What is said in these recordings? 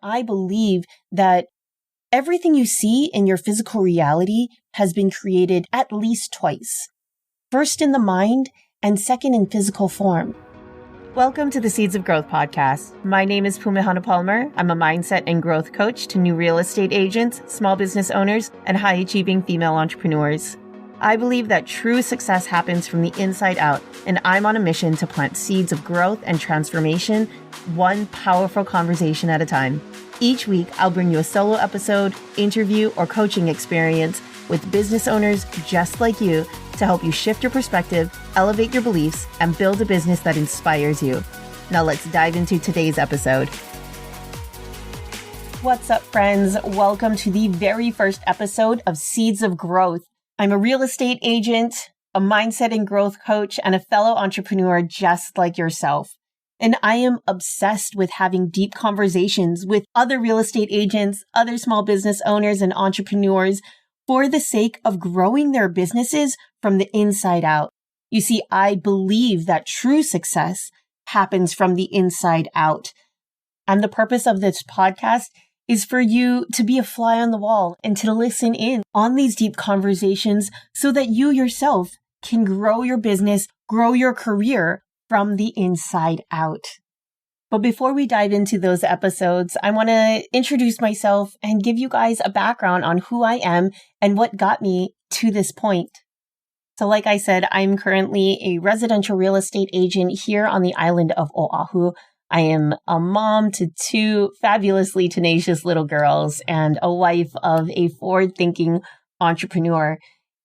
I believe that everything you see in your physical reality has been created at least twice. First in the mind, and second in physical form. Welcome to the Seeds of Growth podcast. My name is Pumihana Palmer. I'm a mindset and growth coach to new real estate agents, small business owners, and high-achieving female entrepreneurs. I believe that true success happens from the inside out, and I'm on a mission to plant seeds of growth and transformation, one powerful conversation at a time. Each week, I'll bring you a solo episode, interview, or coaching experience with business owners just like you to help you shift your perspective, elevate your beliefs, and build a business that inspires you. Now let's dive into today's episode. What's up, friends? Welcome to the very first episode of Seeds of Growth. I'm a real estate agent, a mindset and growth coach, and a fellow entrepreneur just like yourself. And I am obsessed with having deep conversations with other real estate agents, other small business owners, and entrepreneurs for the sake of growing their businesses from the inside out. You see, I believe that true success happens from the inside out. And the purpose of this podcast is for you to be a fly on the wall and to listen in on these deep conversations so that you yourself can grow your business, grow your career from the inside out. But before we dive into those episodes, I want to introduce myself and give you guys a background on who I am and what got me to this point. So like I said, I'm currently a residential real estate agent here on the island of Oahu. I am a mom to two fabulously tenacious little girls and a wife of a forward-thinking entrepreneur.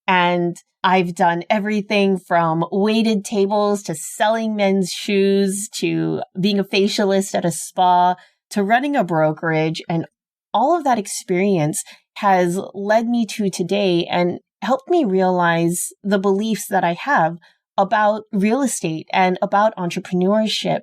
And I've done everything from waited tables to selling men's shoes to being a facialist at a spa to running a brokerage. And all of that experience has led me to today and helped me realize the beliefs that I have about real estate and about entrepreneurship.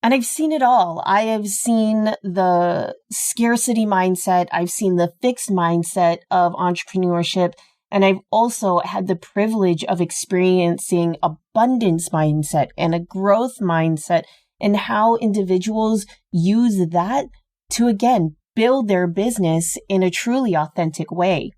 And I've seen it all. I have seen the scarcity mindset. I've seen the fixed mindset of entrepreneurship. And I've also had the privilege of experiencing abundance mindset and a growth mindset and how individuals use that to, again, build their business in a truly authentic way.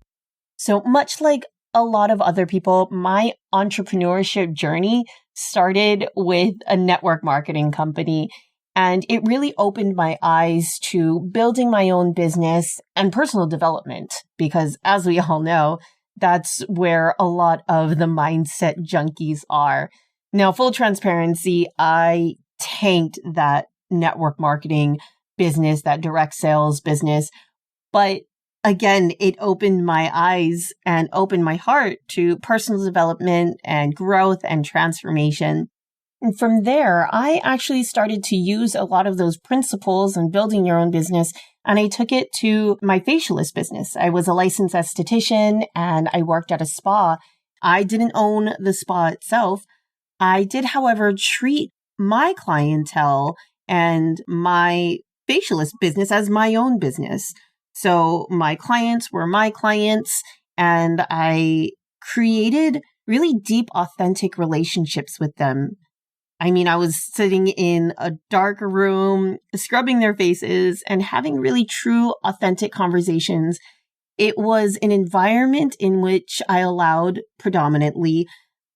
So much like a lot of other people, my entrepreneurship journey started with a network marketing company, and it really opened my eyes to building my own business and personal development, because as we all know, that's where a lot of the mindset junkies are. Now, full transparency, I tanked that network marketing business, that direct sales business, but again, it opened my eyes and opened my heart to personal development and growth and transformation. And from there, I actually started to use a lot of those principles in building your own business, and I took it to my facialist business. I was a licensed esthetician and I worked at a spa. I didn't own the spa itself. I did, however, treat my clientele and my facialist business as my own business. So my clients were my clients, and I created really deep, authentic relationships with them. I mean, I was sitting in a dark room, scrubbing their faces and having really true, authentic conversations. It was an environment in which I allowed predominantly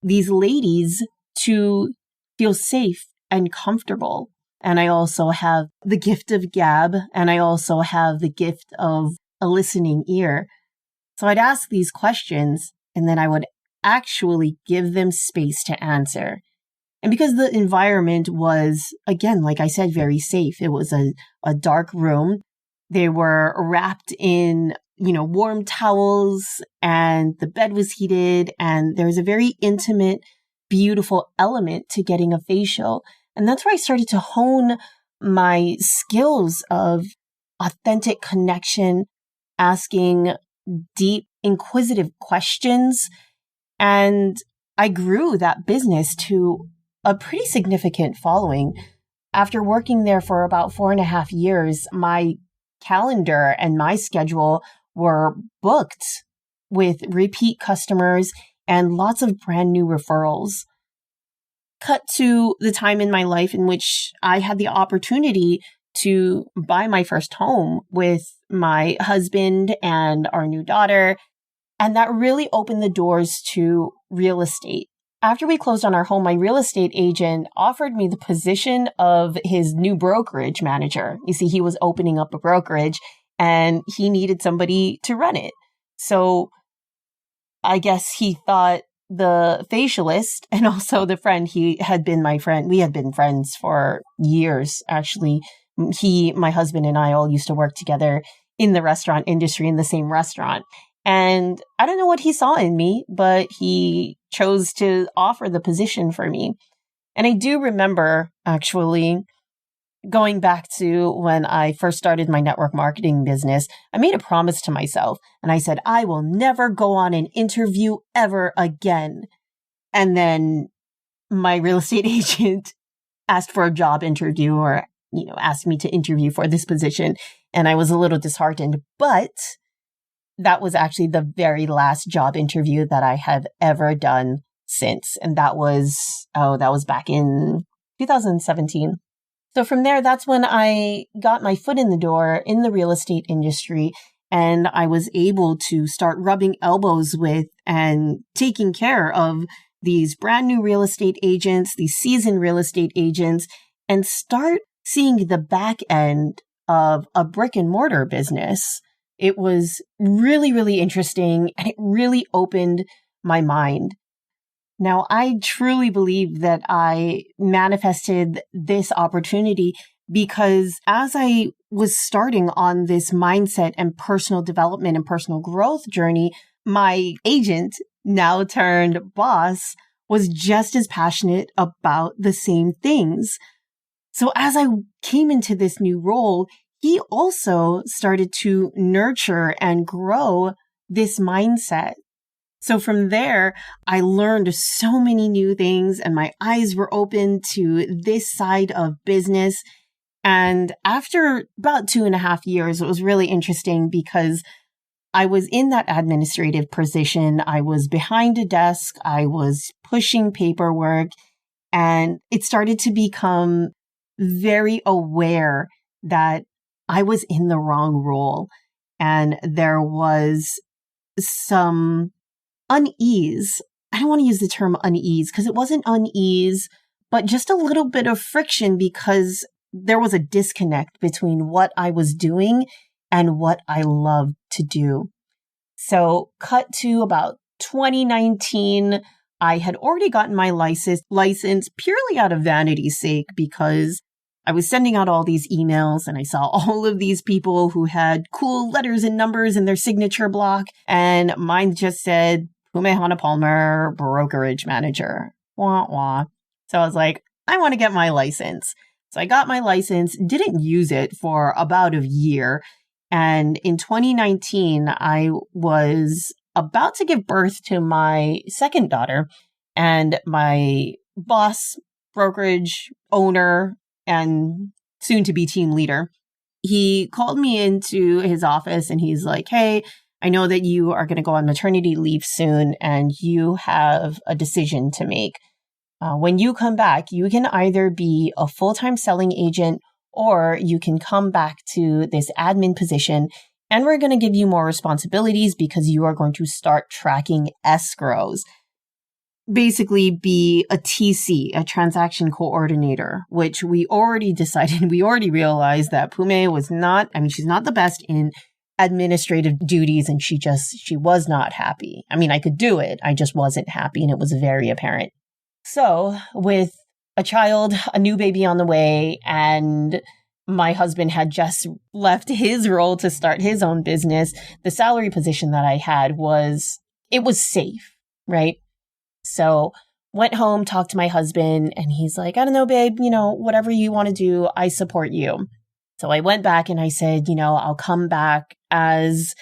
these ladies to feel safe and comfortable. And I also have the gift of gab, and I also have the gift of a listening ear. So I'd ask these questions, and then I would actually give them space to answer. And because the environment was, again, like I said, very safe, it was a dark room. They were wrapped in, warm towels, and the bed was heated, and there was a very intimate, beautiful element to getting a facial. And that's where I started to hone my skills of authentic connection, asking deep, inquisitive questions. And I grew that business to a pretty significant following. After working there for about 4.5 years, my calendar and my schedule were booked with repeat customers and lots of brand new referrals. Cut to the time in my life in which I had the opportunity to buy my first home with my husband and our new daughter. And that really opened the doors to real estate. After we closed on our home, my real estate agent offered me the position of his new brokerage manager. You see, he was opening up a brokerage and he needed somebody to run it. So I guess he thought the facialist and also the friend, he had been my friend. We had been friends for years, actually. My husband and I all used to work together in the restaurant industry in the same restaurant. And I don't know what he saw in me, but he chose to offer the position for me. And I do remember actually going back to when I first started my network marketing business, I made a promise to myself and I said, I will never go on an interview ever again. And then my real estate agent asked for a job interview or, asked me to interview for this position. And I was a little disheartened, but that was actually the very last job interview that I have ever done since. And that was back in 2017. So from there, that's when I got my foot in the door in the real estate industry. And I was able to start rubbing elbows with and taking care of these brand new real estate agents, these seasoned real estate agents, and start seeing the back end of a brick and mortar business. It was really, really interesting and it really opened my mind. Now, I truly believe that I manifested this opportunity because as I was starting on this mindset and personal development and personal growth journey, my agent, now turned boss, was just as passionate about the same things. So as I came into this new role, he also started to nurture and grow this mindset. So from there, I learned so many new things and my eyes were open to this side of business. And after about 2.5 years, it was really interesting because I was in that administrative position. I was behind a desk. I was pushing paperwork, and it started to become very aware that I was in the wrong role. And there was some unease. I don't want to use the term unease because it wasn't unease, but just a little bit of friction because there was a disconnect between what I was doing and what I loved to do. So cut to about 2019, I had already gotten my license purely out of vanity's sake because I was sending out all these emails and I saw all of these people who had cool letters and numbers in their signature block. And mine just said, Pume Hana Palmer, brokerage manager. Wah, wah. So I was like, I want to get my license. So I got my license, didn't use it for about a year. And in 2019, I was about to give birth to my second daughter, and my boss, brokerage owner, and soon to be team leader, he called me into his office and he's like, hey, I know that you are going to go on maternity leave soon and you have a decision to make. When you come back, you can either be a full-time selling agent or you can come back to this admin position and we're going to give you more responsibilities because you are going to start tracking escrows. Basically be a TC, a transaction coordinator, which we already decided, we already realized that Pume was not, she's not the best in administrative duties and she was not happy. I could do it. I just wasn't happy and it was very apparent. So with a child, a new baby on the way, and my husband had just left his role to start his own business, the salary position that I had was safe, right? So went home, talked to my husband, and he's like, I don't know, babe, whatever you want to do, I support you. So I went back and I said, I'll come back as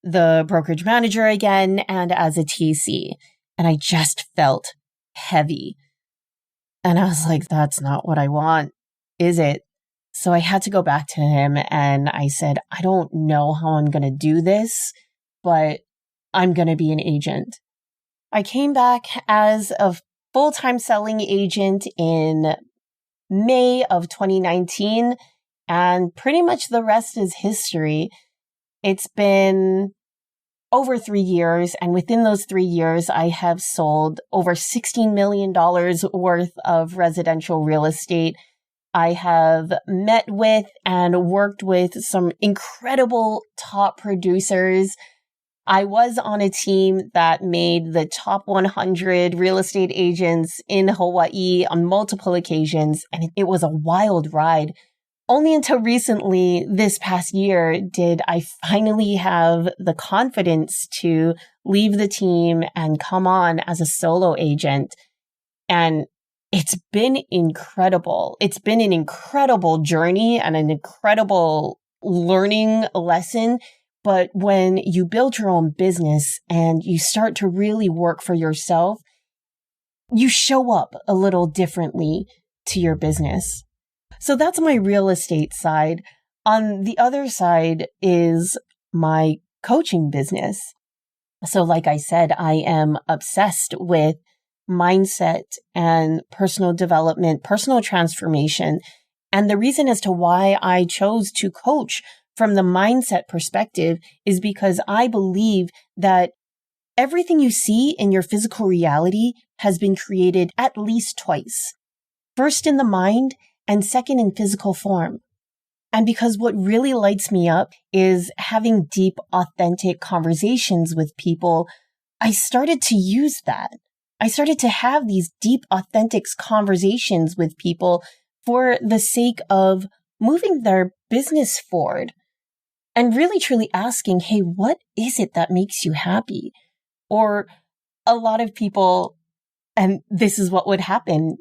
the brokerage manager again and as a TC. And I just felt heavy. And I was like, that's not what I want, is it? So I had to go back to him and I said, I don't know how I'm going to do this, but I'm going to be an agent. I came back as a full-time selling agent in May of 2019. and pretty much the rest is history. It's been over 3 years, and within those 3 years, I have sold over $16 million worth of residential real estate. I have met with and worked with some incredible top producers. I was on a team that made the top 100 real estate agents in Hawaii on multiple occasions, and it was a wild ride. Only until recently, this past year, did I finally have the confidence to leave the team and come on as a solo agent. And it's been incredible. It's been an incredible journey and an incredible learning lesson. But when you build your own business and you start to really work for yourself, you show up a little differently to your business. So that's my real estate side. On the other side is my coaching business. So like I said, I am obsessed with mindset and personal development, personal transformation. And the reason as to why I chose to coach from the mindset perspective is because I believe that everything you see in your physical reality has been created at least twice. First in the mind, and second in physical form. And because what really lights me up is having deep, authentic conversations with people, I started to use that. I started to have these deep, authentic conversations with people for the sake of moving their business forward and really truly asking, hey, what is it that makes you happy? Or a lot of people, and this is what would happen,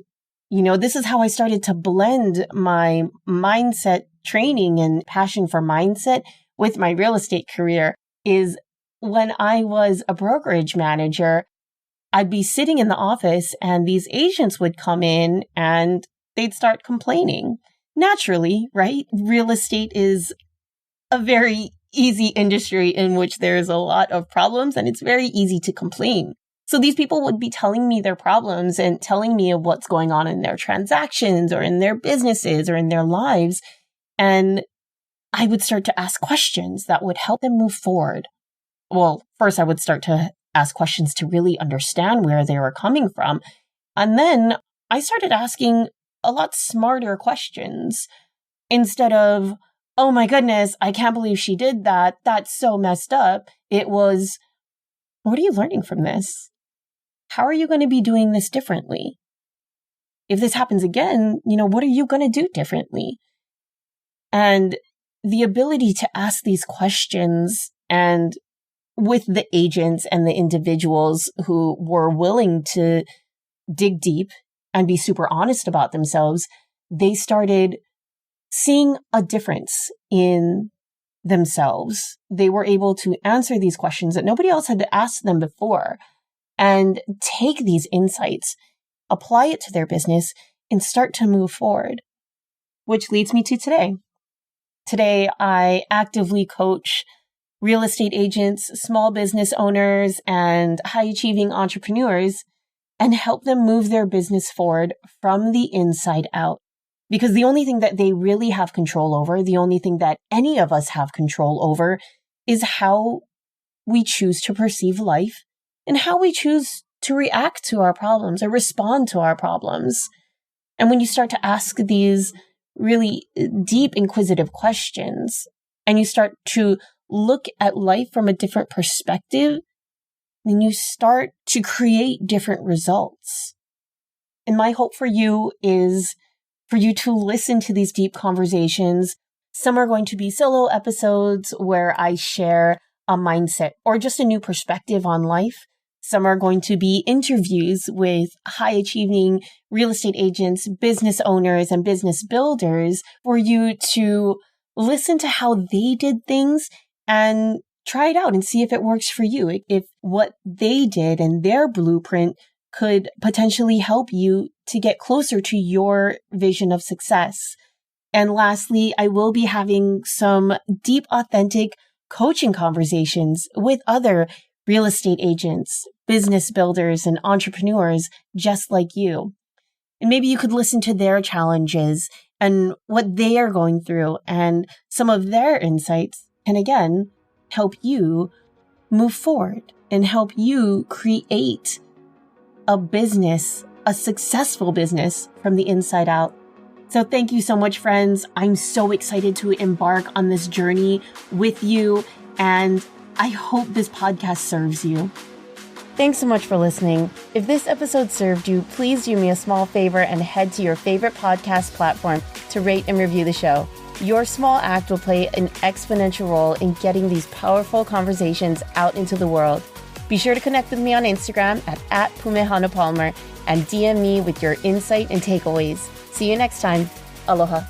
this is how I started to blend my mindset training and passion for mindset with my real estate career is when I was a brokerage manager, I'd be sitting in the office and these agents would come in and they'd start complaining. Naturally, right? Real estate is a very easy industry in which there's a lot of problems and it's very easy to complain. So these people would be telling me their problems and telling me of what's going on in their transactions or in their businesses or in their lives. And I would start to ask questions that would help them move forward. Well, first I would start to ask questions to really understand where they were coming from. And then I started asking a lot smarter questions instead of, oh my goodness, I can't believe she did that. That's so messed up. It was, what are you learning from this? How are you going to be doing this differently? If this happens again, what are you going to do differently? And the ability to ask these questions and with the agents and the individuals who were willing to dig deep and be super honest about themselves, they started seeing a difference in themselves. They were able to answer these questions that nobody else had asked them before and take these insights, apply it to their business, and start to move forward. Which leads me to today. Today, I actively coach real estate agents, small business owners, and high-achieving entrepreneurs and help them move their business forward from the inside out. Because the only thing that they really have control over, the only thing that any of us have control over, is how we choose to perceive life and how we choose to react to our problems or respond to our problems. And when you start to ask these really deep, inquisitive questions, and you start to look at life from a different perspective, then you start to create different results. And my hope for you is for you to listen to these deep conversations. Some are going to be solo episodes where I share a mindset or just a new perspective on life. Some are going to be interviews with high-achieving real estate agents, business owners, and business builders for you to listen to how they did things and try it out and see if it works for you, if what they did and their blueprint could potentially help you to get closer to your vision of success. And lastly, I will be having some deep, authentic coaching conversations with other real estate agents, business builders, and entrepreneurs just like you. And maybe you could listen to their challenges and what they are going through, and some of their insights can again help you move forward and help you create a business, a successful business from the inside out. So thank you so much, friends. I'm so excited to embark on this journey with you, and I hope this podcast serves you. Thanks so much for listening. If this episode served you, please do me a small favor and head to your favorite podcast platform to rate and review the show. Your small act will play an exponential role in getting these powerful conversations out into the world. Be sure to connect with me on Instagram at @PumeHanaPalmer and DM me with your insight and takeaways. See you next time. Aloha.